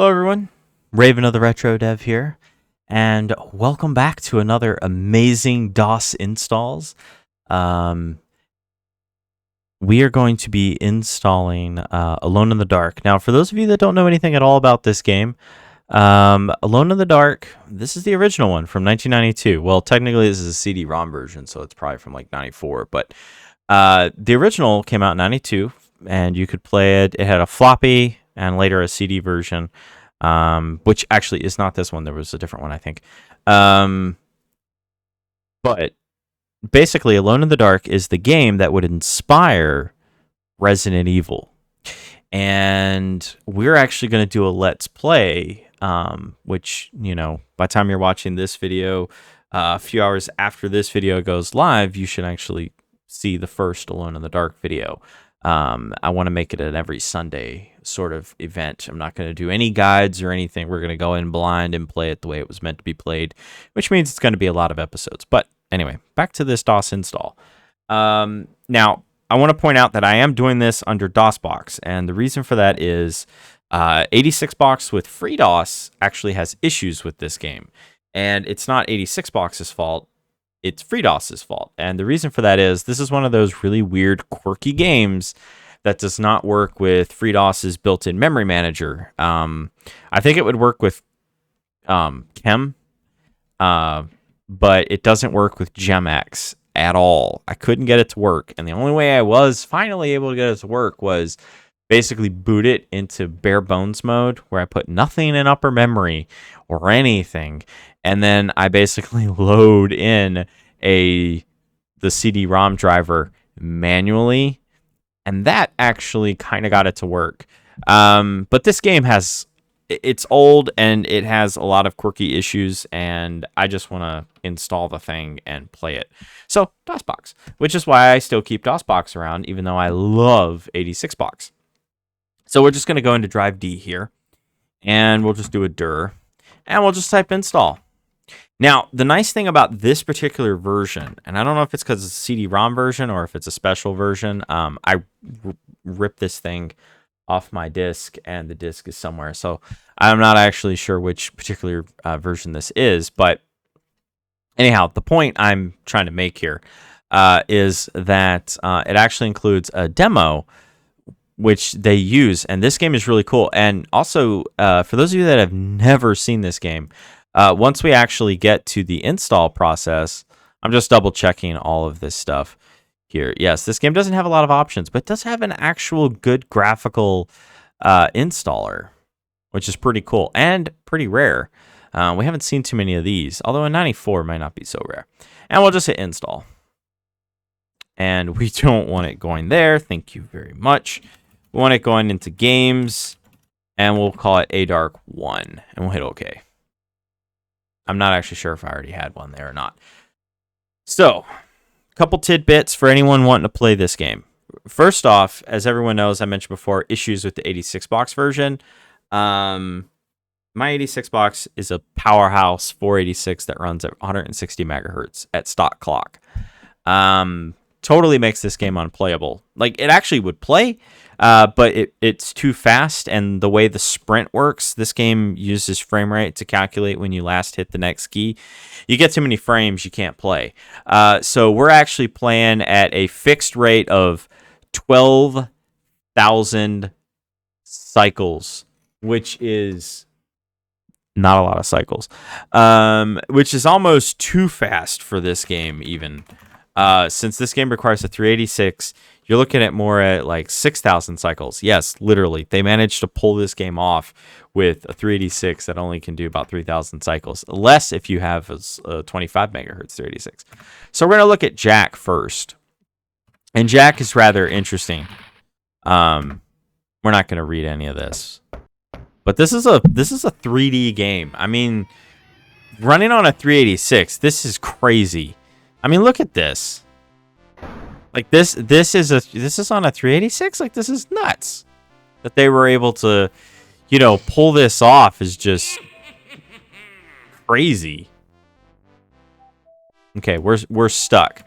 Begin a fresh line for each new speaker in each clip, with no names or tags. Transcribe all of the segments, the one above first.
Hello everyone, Raven of the Retro Dev here, and welcome back to another amazing DOS installs. We are going to be installing Alone in the Dark. Now, for those of you that don't know anything at all about this game, Alone in the Dark, this is the original one from 1992. Well, technically this is a CD-ROM version, so it's probably from like 94, but the original came out in 92, and you could play it. It had a floppy and later a CD version. Which actually is not this one. There was a different one, I think. But basically, Alone in the Dark is the game that would inspire Resident Evil. And we're actually going to do a Let's Play, which, you know, by the time you're watching this video, a few hours after this video goes live, you should actually see the first Alone in the Dark video. I want to make it an every Sunday sort of event. I'm not going to do any guides or anything. We're going to go in blind and play it the way it was meant to be played, which means it's going to be a lot of episodes. But anyway, back to this DOS install. Now, I want to point out that I am doing this under DOSBox, and the reason for that is 86box with FreeDOS actually has issues with this game, and it's not 86box's fault. It's FreeDOS's fault. And the reason for that is this is one of those really weird, quirky games that does not work with FreeDOS's built-in memory manager. I think it would work with Chem, but it doesn't work with GemX at all. I couldn't get it to work. And the only way I was finally able to get it to work was basically boot it into bare bones mode, where I put nothing in upper memory or anything. And then I basically load in the CD-ROM driver manually, and that actually kind of got it to work. But this game it's old and it has a lot of quirky issues, and I just want to install the thing and play it. So DOSBox, which is why I still keep DOSBox around, even though I love 86box. So we're just going to go into Drive D here, and we'll just do a dir, and we'll just type install. Now, the nice thing about this particular version, and I don't know if it's because it's a CD-ROM version or if it's a special version, I ripped this thing off my disc, and the disc is somewhere, so I'm not actually sure which particular version this is, but anyhow, the point I'm trying to make here is that it actually includes a demo which they use, and this game is really cool. And also, for those of you that have never seen this game, once we actually get to the install process, I'm just double checking all of this stuff here. Yes, this game doesn't have a lot of options, but it does have an actual good graphical installer, which is pretty cool and pretty rare. We haven't seen too many of these, although in 94 might not be so rare. And we'll just hit install. And we don't want it going there. Thank you very much. We want it going into games, and we'll call it ADARK 1, and we'll hit OK. I'm not actually sure if I already had one there or not. So, a couple tidbits for anyone wanting to play this game. First off, as everyone knows, I mentioned before, issues with the 86box version. My 86box is a powerhouse 486 that runs at 160 megahertz at stock clock. Totally makes this game unplayable. Like, it actually would play, but it's too fast, and the way the sprint works, this game uses frame rate to calculate when you last hit the next key. You get too many frames, you can't play. So we're actually playing at a fixed rate of 12,000 cycles, which is not a lot of cycles, which is almost too fast for this game even. Since this game requires a 386, you're looking at more at like 6,000 cycles. Yes, literally. They managed to pull this game off with a 386 that only can do about 3,000 cycles. Less if you have a 25 megahertz 386. So we're going to look at Jack first. And Jack is rather interesting. We're not going to read any of this. But this is a 3D game. I mean, running on a 386, this is crazy. I mean, look at this. Like this is on a 386. Like, this is nuts. That they were able to, you know, pull this off is just crazy. Okay, we're stuck.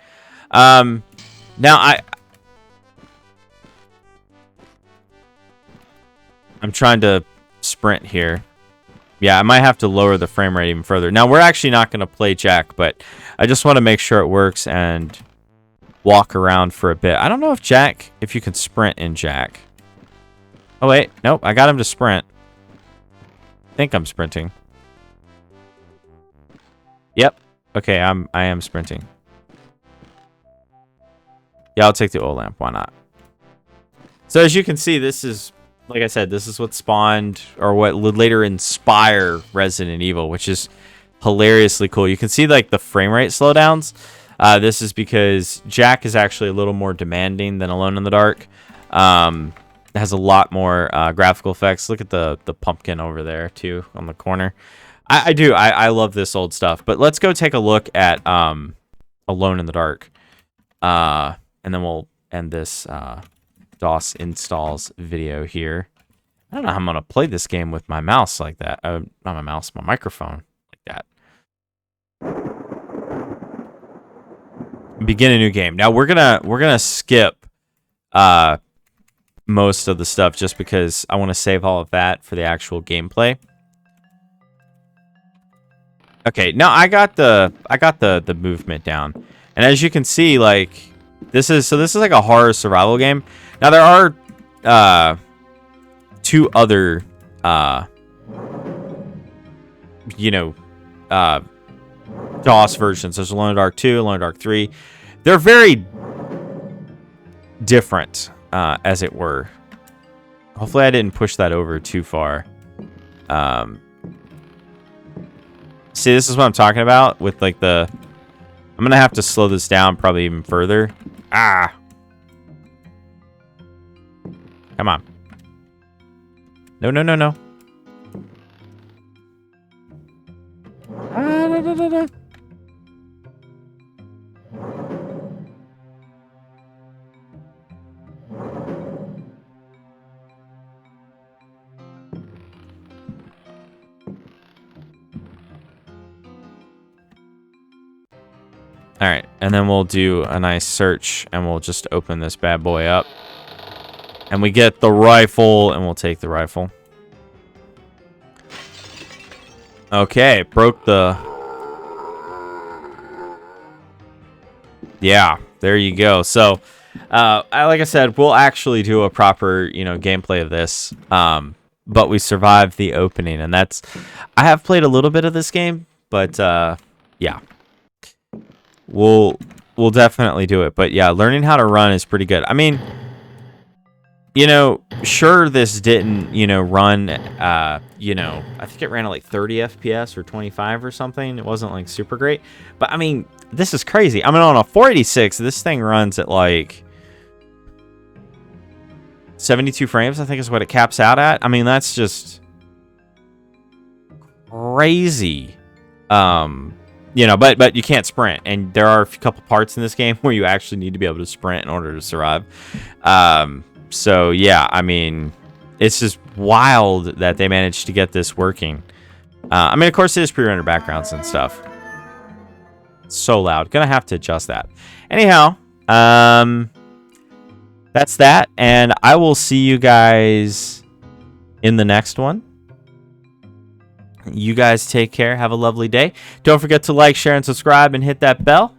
Now I'm trying to sprint here. Yeah, I might have to lower the frame rate even further. Now, we're actually not going to play Jack, but I just want to make sure it works and walk around for a bit. I don't know if you can sprint in Jack. Oh, wait. Nope, I got him to sprint. I think I'm sprinting. Yep. Okay, I am sprinting. Yeah, I'll take the oil lamp. Why not? So as you can see, this is, like I said, this is what spawned, or what would later inspire Resident Evil, which is hilariously cool. You can see like the frame rate slowdowns. This is because Jack is actually a little more demanding than Alone in the Dark. It has a lot more graphical effects. Look at the pumpkin over there too on the corner. I love this old stuff. But let's go take a look at Alone in the Dark, and then we'll end this DOS installs video here. I don't know how I'm gonna play this game with my mouse like that. Not my mouse, my microphone like that. Begin a new game. Now we're gonna skip most of the stuff just because I want to save all of that for the actual gameplay. Okay, now I got the movement down, and as you can see, like this is like a horror survival game. Now there are two other DOS versions. There's Alone in the Dark 2, Alone in the Dark 3. They're very different, as it were. Hopefully I didn't push that over too far. See, this is what I'm talking about with like the... I'm going to have to slow this down probably even further. Ah! Come on. No, no, no, no. All right, and then we'll do a nice search, and we'll just open this bad boy up. And we get the rifle, and we'll take the rifle. Okay, broke the... Yeah, there you go. So, like I said, we'll actually do a proper, gameplay of this. But we survived the opening, and that's... I have played a little bit of this game, but, yeah. We'll definitely do it. But, yeah, learning how to run is pretty good. I mean... sure, this didn't, run, I think it ran at like 30 FPS or 25 or something. It wasn't like super great. But I mean, this is crazy. I mean, on a 486, this thing runs at like 72 frames, I think is what it caps out at. I mean, that's just crazy. But you can't sprint. And there are a couple parts in this game where you actually need to be able to sprint in order to survive. So, yeah, I mean, it's just wild that they managed to get this working. I mean, of course, it is pre-rendered backgrounds and stuff. It's so loud. Gonna have to adjust that. Anyhow, that's that. And I will see you guys in the next one. You guys take care. Have a lovely day. Don't forget to like, share, and subscribe, and hit that bell.